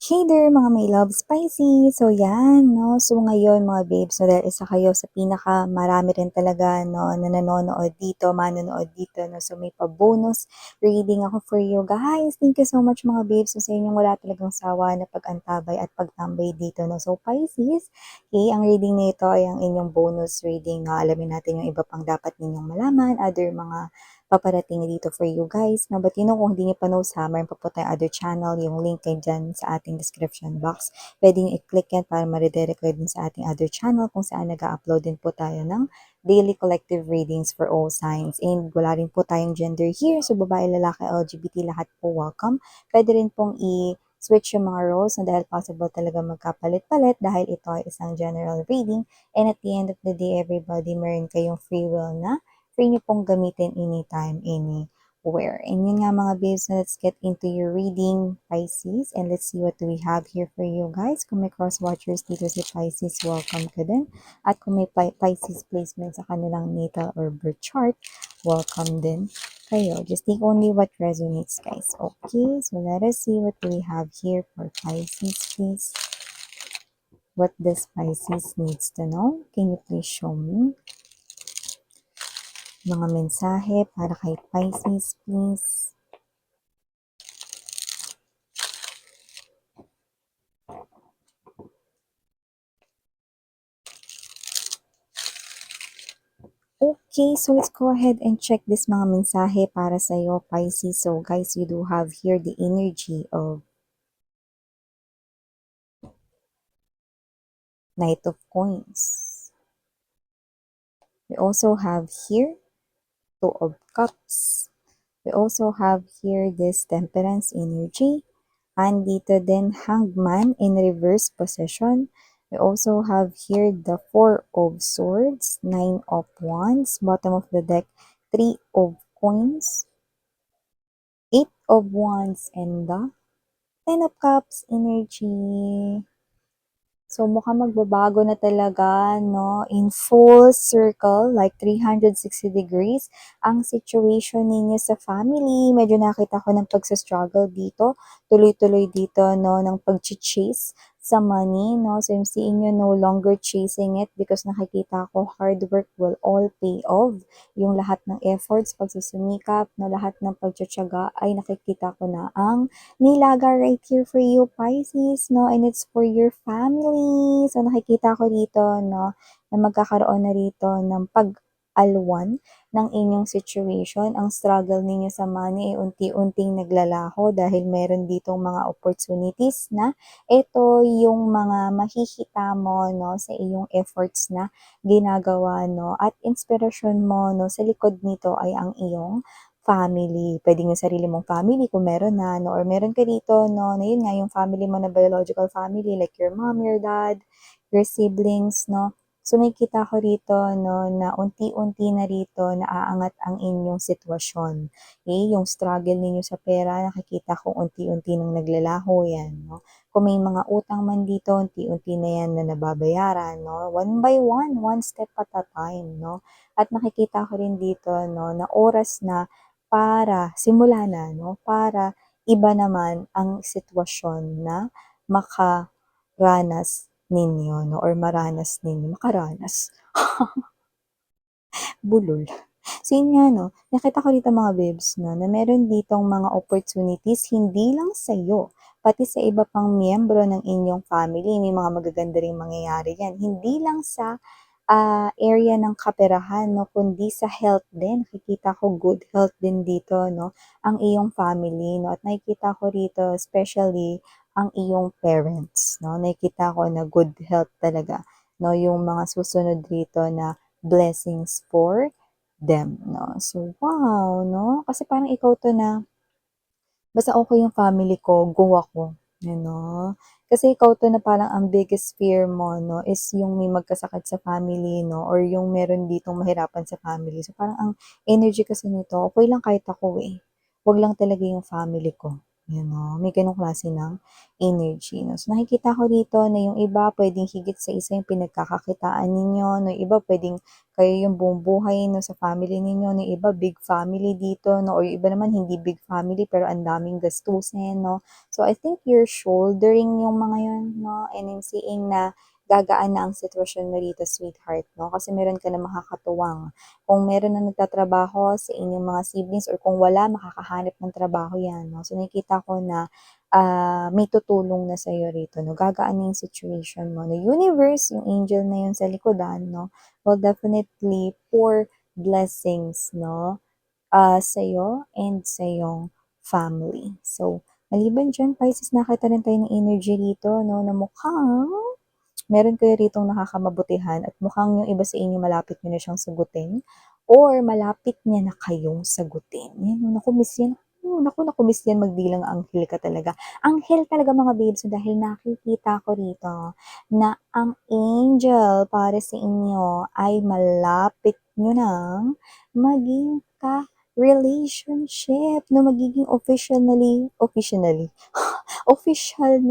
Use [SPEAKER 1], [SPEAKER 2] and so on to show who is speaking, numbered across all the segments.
[SPEAKER 1] Hey there mga my love spicy! So yan, no? So ngayon mga babes, so dahil isa kayo sa pinaka marami rin talaga no, na nanonood dito, manonood dito. No? So may pa-bonus reading ako for you guys. Thank you so much mga babes. So sa inyong wala talagang sawa na pag-antabay at pagtambay dito. No? So Pisces, okay, ang reading nito ay ang inyong bonus reading. No? Alamin natin yung iba pang dapat ninyong malaman, other mga paparating dito for you guys. No? But you know, kung hindi nyo pa know, summer pa po tayong other channel. Yung link ay dyan sa ating description box. Pwede nyo i-click yan para ma-redirect kayo din sa ating other channel kung saan nag-upload din po tayo ng daily collective readings for all signs. And wala rin po tayong gender here. So babae, lalaki, LGBT, lahat po welcome. Pwede rin pong switch yung mga roles na dahil possible talaga magkapalit-palit dahil ito ay isang general reading. And at the end of the day, everybody, meron kayong free will na free nyo pong gamitin anytime, anywhere. And yun nga mga babes, let's get into your reading, Pisces. And let's see what do we have here for you guys. Kung may cross-watchers dito si Pisces, welcome ka din. At kung may Pisces placement sa kanilang natal or birth chart, welcome din kayo. Just take only what resonates, guys. Okay, so let us see what do we have here for Pisces, please. What does Pisces needs to know? Can you please show me? Mga mensahe para kay Pisces, please. Okay, so let's go ahead and check this mga mensahe para sa iyo, Pisces. So guys, you do have here the energy of Knight of Coins. We also have here Two of Cups. We also have here this Temperance energy. And dito din Hangman in reverse position. We also have here the Four of Swords, Nine of Wands, bottom of the deck, Three of Coins, Eight of Wands, and the Ten of Cups energy. So, mukhang magbabago na talaga, no? In full circle, like 360 degrees, ang situation ninyo sa family. Medyo nakita ko ng pagsa-struggle dito. Tuloy-tuloy dito, no? Ng pag-chase sa money, no? So, I'm seeing you no longer chasing it because nakikita ko hard work will all pay off. Yung lahat ng efforts, pagsusumikap, no? Lahat ng pagtsatsaga ay nakikita ko na ang nilaga right here for you, Pisces, no? And it's for your family. So, nakikita ko dito, no, na magkakaroon na rito ng pag-alwan ng inyong situation. Ang struggle ninyo sa money ay unti-unting naglalaho dahil meron ditong mga opportunities na ito yung mga mahihita mo, no, sa iyong efforts na ginagawa, no, at inspirasyon mo, no, sa likod nito ay ang iyong family. Pwedeng yung sarili mong family kung meron na, no? Or meron ka dito, no? Na yun nga, yung family mo na biological family, like your mom, your dad, your siblings, no? So, nakikita ko rito, no, na unti-unti na rito naaangat ang inyong sitwasyon. Okay? Yung struggle ninyo sa pera, nakikita ko unti-unti nang naglalaho yan, no? Kung may mga utang man dito, unti-unti na yan na nababayaran, no? One by one step at a time, no? At nakikita ko rin dito, no, na oras na para simula na, no, para iba naman ang sitwasyon na makaranas ninyo, no, or maranas ninyo, makaranas, bulol. So yun nga, no, nakita ko dito mga babes, no, na meron ditong mga opportunities, hindi lang sa iyo, pati sa iba pang miyembro ng inyong family, may mga magaganda ring mangyayari yan. Hindi lang sa area ng kaperahan, no, kundi sa health din. Nakikita ko good health din dito, no, ang iyong family, no, at nakikita ko rito, especially ang iyong parents, no, nakikita ko na good health talaga, no, yung mga susunod rito na blessings for them, no. So, wow, no, kasi parang ikaw to na basta okay yung family ko, go ako. Yun, no? Kasi ikaw to na parang ang biggest fear mo, no, is yung may magkasakit sa family, no, or yung meron ditong mahirapan sa family. So, parang ang energy kasi nito, okay lang kahit ako eh. Wag lang talaga yung family ko. You know, may ganong klase ng energy, no? So, nakikita ko dito na yung iba puwedeng higit sa isa yung pinagkakakitaan ninyo, no? Yung iba puwedeng kayo yung buong buhay, no, sa family ninyo, no? Yung iba big family dito, no? Or yung iba naman hindi big family pero ang daming gastusin, no? So, I think you're shouldering yung mga yun, no? And I'm seeing na gagaan na ang sitwasyon mo dito, sweetheart, no? Kasi meron ka na makakatuwang. Kung meron na nagtatrabaho sa inyong mga siblings or kung wala, makakahanap ng trabaho yan, no? So, nakikita ko na may tutulong na sa'yo rito, no? Gagaan na yung situation mo. The universe, yung angel na yun sa likodan, no? Will definitely pour blessings, no? Sa'yo and sa iyong family. So, maliban dyan, Pisces, nakita rin tayo ng energy rito, no? Na mukhang meron kayo ritong nakakamabutihan at mukhang yung iba sa inyo malapit nyo na siyang sagutin or malapit niya na kayong sagutin. Yan, naku, miss yan. Naku, miss yan, magbilang anghel ka talaga. Anghel talaga mga babes, dahil nakikita ko rito na ang angel para sa inyo ay malapit nyo nang maging relationship na magiging official na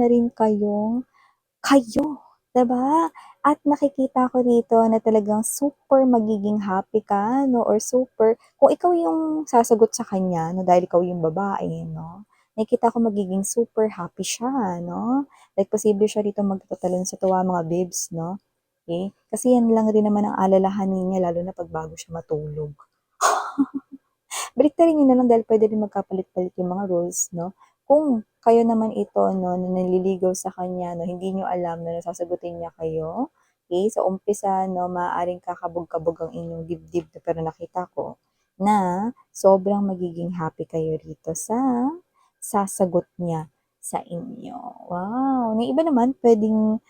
[SPEAKER 1] rin kayo, 'di ba? At nakikita ko dito na talagang super magiging happy ka, no, or super kung ikaw yung sasagot sa kanya, no, dahil ikaw yung babae, no, nakikita ko magiging super happy siya, no? Like, posible siya rito magtatalon sa tuwa, mga babes, no? Okay? Kasi yan lang rin naman ang alalahanin niya, lalo na pag bago siya matulog. Baliktarin niyo na lang dahil puwede rin magkapalit-palit yung mga roles, no? Kung kayo naman ito, no, na naliligaw sa kanya, no, hindi niyo alam na sasagutin niya kayo, okay? Sa umpisa, no, maaaring kakabog-kabog ang inyong dibdib, pero nakita ko na sobrang magiging happy kayo rito sa sasagot niya sa inyo. Wow! May iba naman puwedeng,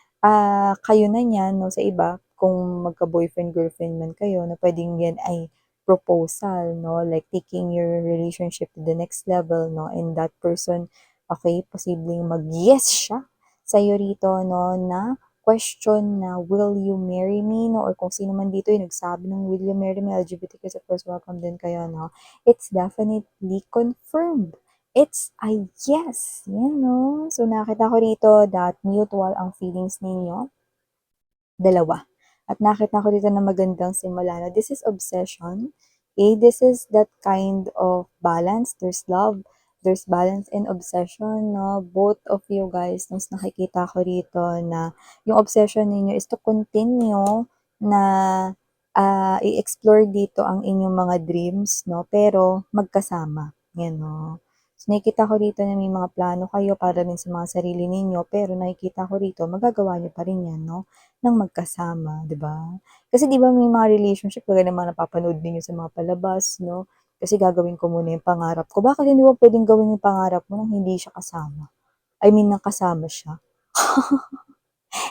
[SPEAKER 1] kayo na niyan, no, sa iba kung magka-boyfriend-girlfriend man kayo na puwedeng yan ay proposal, no? Like taking your relationship to the next level, no? And that person, okay, posibleng mag-yes siya sa'yo rito, no? Na question na, will you marry me, no? Or kung sino man dito yung nagsabi ng will you marry me, LGBTQ sa first welcome din kayo, no? It's definitely confirmed. It's a yes, yan, no? So, nakita ko rito that mutual ang feelings ninyo, dalawa. At nakita ko dito na magandang simula na this is obsession. Okay? This is that kind of balance. There's love, there's balance and obsession, no? Both of you guys, mas nakikita ko rito na yung obsession ninyo is to continue na i-explore dito ang inyong mga dreams, no? Pero magkasama. Yan, no? So, nakikita ko rito na may mga plano kayo para rin sa mga sarili ninyo, pero nakikita ko rito, magagawa nyo pa rin yan, no? Ng magkasama, 'di ba? Kasi 'di ba may mga relationship kagaya ng mga napapanood ninyo sa mga palabas, 'no? Kasi gagawin ko muna yung pangarap ko. Bakit hindi mo puwedeng gawin yung pangarap mo nang hindi siya kasama? I mean nang kasama siya.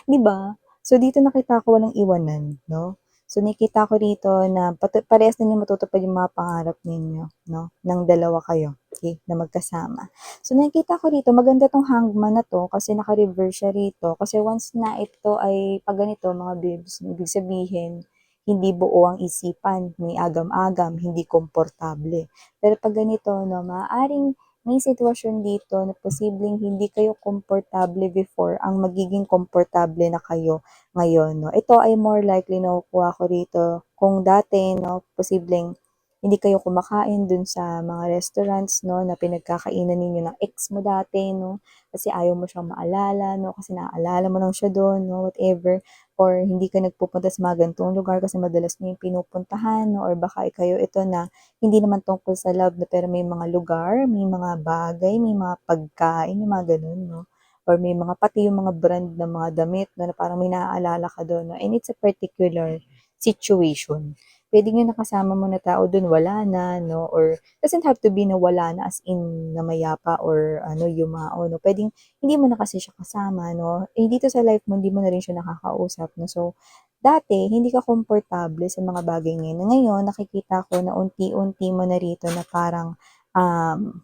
[SPEAKER 1] 'Di ba? So, dito nakita ko walang iwanan, 'no? So, nakita ko dito na parehas ninyo matutupad yung mga pangarap ninyo, 'no, ng dalawa kayo, okay, na magkasama. So, nakikita ko rito maganda 'tong hangman na 'to kasi naka-reverse siya rito. Kasi once na ito ay 'pag ganito mga babes, ibig sabihin hindi buo ang isipan, may agam-agam, hindi komportable. Pero 'pag ganito 'no, maaaring may sitwasyon dito na posibleng hindi kayo komportable before ang magiging komportable na kayo ngayon, 'no. Ito ay more likely na nakukuha ko rito kung dati, 'no, posibleng hindi kayo kumakain dun sa mga restaurants, 'no, na pinagkakainan ninyo ng ex mo dati, 'no, kasi ayaw mo siyang maalala, 'no, kasi naaalala mo lang siya dun, 'no, whatever. Or hindi ka nagpupunta sa mga ganitong lugar kasi madalas niyo yung pinupuntahan, 'no, or baka kayo ito na hindi naman tungkol sa love na pero may mga lugar, may mga bagay, may mga pagkain, yung mga gano'n, 'no? Or may mga pati yung mga brand ng mga damit 'no, na parang may naaalala ka do'n, 'no, and it's a particular situation. Puwedeng yung nakasama mo na tao do'n wala na 'no, or doesn't have to be na wala na as in namayapa or ano, yumao 'no. Puwedeng hindi mo na kasi siya kasama 'no, eh, dito sa life mo hindi mo na rin siya nakakausap 'no. So, dati hindi ka komportable sa mga bagay ngayon na ngayon nakikita ko na unti-unti mo na rito na parang, um,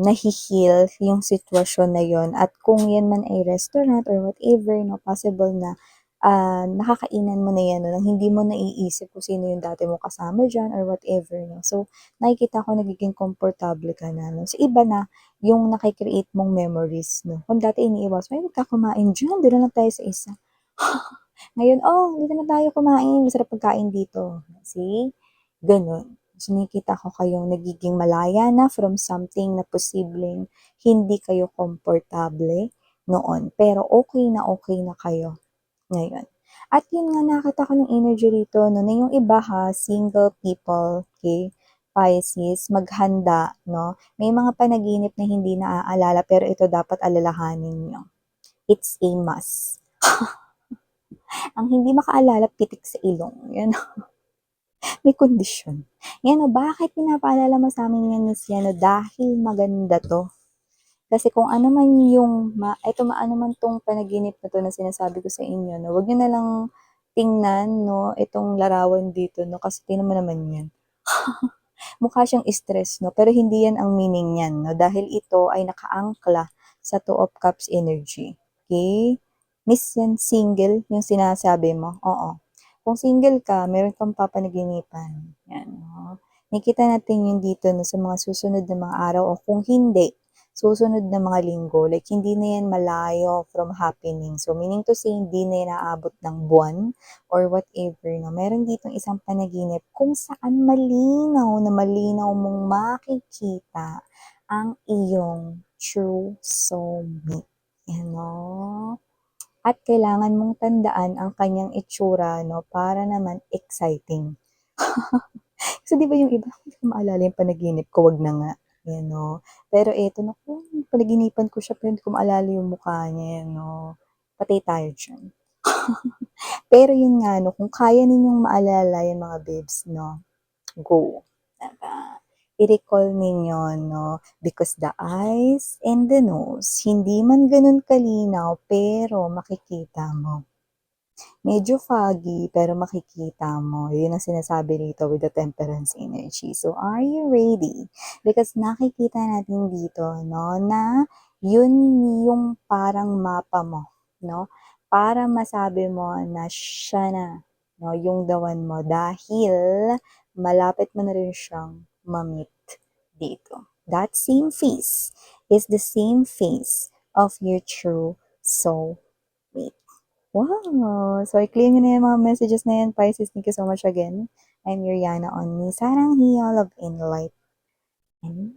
[SPEAKER 1] nahi-heal yung sitwasyon na yon at kung yan man ay restaurant or whatever 'no, possible na, nakakainan mo na yan, no, nang hindi mo naiisip kung sino yung dati mo kasama dyan or whatever, no. So, nakikita ko nagiging komportable ka na, no. So, iba na yung nakikreate mong memories, no. Kung dati iniiwas mo, "Ay, huwag ka kumain diyan, doon na lang tayo sa isa." Ngayon, "Oh, dito na tayo kumain, masarap pagkain dito." See? Gano'n. So, nakikita ko kayong nagiging malaya na from something na posibleng hindi kayo komportable noon. Pero okay na kayo ngayon. At yun nga, nakita ko ng energy rito, no, na yung iba ha, single people, okay, Pisces, maghanda, no? May mga panaginip na hindi naaalala, pero ito dapat alalahanin nyo. It's a must. Ang hindi makaalala, pitik sa ilong. Yan, may kondisyon. Yan o, bakit pinapaalala mo sa amin yan, Miss Yan? Dahil maganda to. Kasi kung ano man yung, ano man tong panaginip na to na sinasabi ko sa inyo, no, wag nyo na lang tingnan, no, itong larawan dito, no, kasi tingnan mo naman yan. Mukha siyang stress, no, pero hindi yan ang meaning niyan, no, dahil ito ay nakaangkla sa Two of Cups energy. Okay? Miss yan, single, yung sinasabi mo. Oo. Kung single ka, meron kang papanaginipan. Yan, no. Nakikita natin yung dito, no, sa mga susunod na mga araw, o kung hindi, susunod na mga linggo, like hindi na yan malayo from happening. So, meaning to say, hindi na yan naabot ng buwan or whatever, no? Meron ditong isang panaginip kung saan malinaw na malinaw mong makikita ang iyong true soulmate. Yan, no? At kailangan mong tandaan ang kanyang itsura, no? Para naman exciting. Kasi di ba yung iba, hindi ko maalala yung panaginip ko, wag na nga. Yan, no? Pero eto, naku, panaginipan ko siya, pero hindi ko maalala yung mukha niya, yan, no? Patay tayo dyan. Pero yun nga, no, kung kaya ninyong maalala yung mga babes, no, go. Diba? I-recall ninyo, no, because the eyes and the nose, hindi man ganun kalinaw, pero makikita mo. Medyo foggy, pero makikita mo. Yun ang sinasabi dito with the temperance energy. So, are you ready? Because nakikita natin dito, no, na yun yung parang mapa mo, no? Para masabi mo na siya na, no, yung the one mo. Dahil malapit mo na rin siyang mamit dito. That same face is the same face of your true soulmate. Wow! So, i-claim nyo na yung mga messages na yan, Pisces. Thank you so much again. I'm Yuriana on me. Sarang Hiya, Love and Light. And